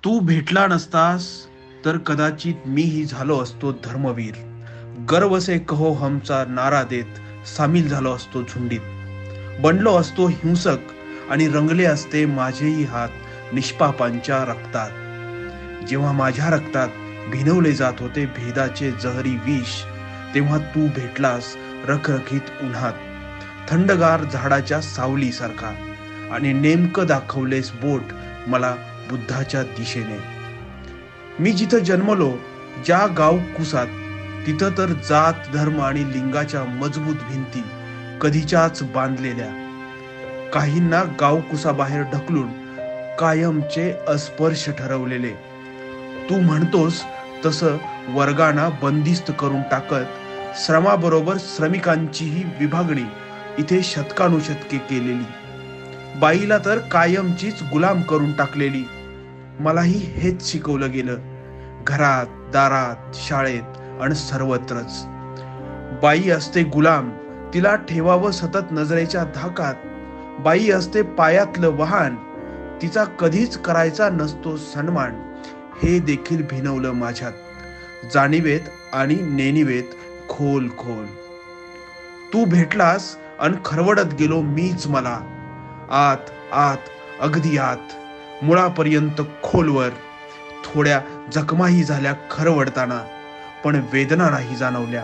तू भेटला नसतास तर कदाचित मीही झालो असतो धर्मवीर. गर्व से कहो हमचा नारा देत सामील झालो असतो झुंडीत. बनलो असतो हिंसक आणि रंगले असते माझेही हात निष्पापांच्या रक्तात. जेव्हा माझ्या रक्तात भिनवले जात होते भेदाचे जहरी विष, तेव्हा तू भेटलास रखरखीत उन्हात, थंडगार झाडाच्या सावलीसारखा, आणि नेमकं दाखवलेस बोट मला बुद्धाच्या दिशेने. मी जिथं जन्मलो, ज्या गाव कुसात, तिथं तर जात धर्म आणि लिंगाच्या मजबूत भिंती कधीच्याच बांधलेल्या. काहींना गावकुसाबाहेर ढकलून कायमचे अस्पर्श ठरवलेले. तू म्हणतोस तसं वर्गांना बंदिस्त करून टाकत श्रमाबरोबर श्रमिकांचीही विभागणी इथे शतकानुशतके केलेली. बाईला तर कायमचीच गुलाम करून टाकलेली. मलाही हेच शिकवलं गेलं, घरात, दारात, शाळेत आणि सर्वत्रच. बाई असते गुलाम, तिला ठेवावं सतत नजरेच्या धाकात. बाई असते पायातलं वाहन, तिचा कधीच करायचा नसतो सन्मान. हे देखील भिनवलं माझ्यात, जाणीवेत आणि नेणिवेत खोल खोल. तू भेटलास अन खरवडत गेलो मीच मला, आत आत, अगदी आत, मुळापर्यंत खोलवर. थोड्या जखमाही झाल्या खरवडताना, पण वेदना नाही जाणवल्या.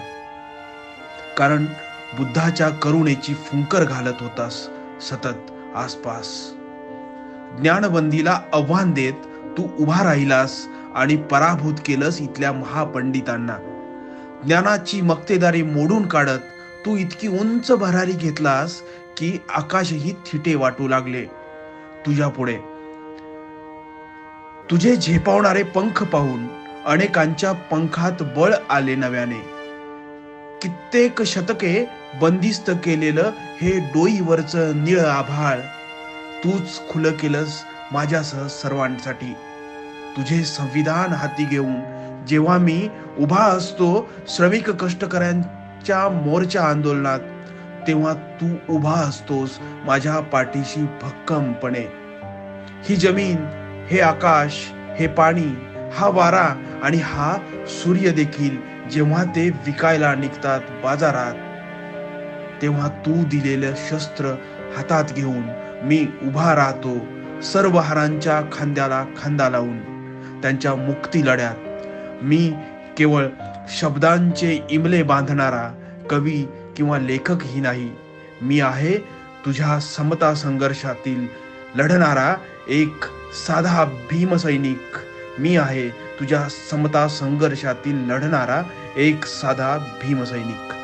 कारण बुद्धाच्या करुणेची फुंकर घालत होतास सतत आसपास. ज्ञानबंदीला आव्हान देत तू उभा राहिलास आणि पराभूत केलंस इथल्या महापंडितांना. ज्ञानाची मक्तेदारी मोडून काढत तू इतकी उंच भरारी घेतलास की आकाशही थिटे वाटू लागले तुझ्या पुढे. तुझे झेपावणारे पंख पाहून अनेकांच्या पंखात बळ आले नव्याने. कित्येक शतके बंदिस्त केलेलं हे डोईवरचं निळ आभाळ तूच खुलं केलंस माझ्यासह सर्वांसाठी. तुझे संविधान हाती घेऊन जेव्हा मी उभा असतो श्रमिक कष्टकऱ्यांच्या मोर्चा आंदोलनात, तेव्हा तू उभा असतोस माझ्या पाठीशी भक्कमपणे. ही जमीन, हे आकाश, हे पाणी, हा वारा आणि हा सूर्य देखील जेव्हा ते विकायला निघतात बाजारात, तेव्हा तू दिलेलं शस्त्र हातात घेऊन मी उभा राहतो, सर्व हारांच्या खांद्याला खांदा लावून. त्यांच्या मुक्ती लढ्यात मी केवळ शब्दांचे इमले बांधणारा कवी किंवा लेखकही नाही. मी आहे तुझ्या समता संघर्षातील लढणारा एक साधा भीमसैनिक. मी आहे तुझ्या समता संघर्षातील लढणारा एक साधा भीमसैनिक.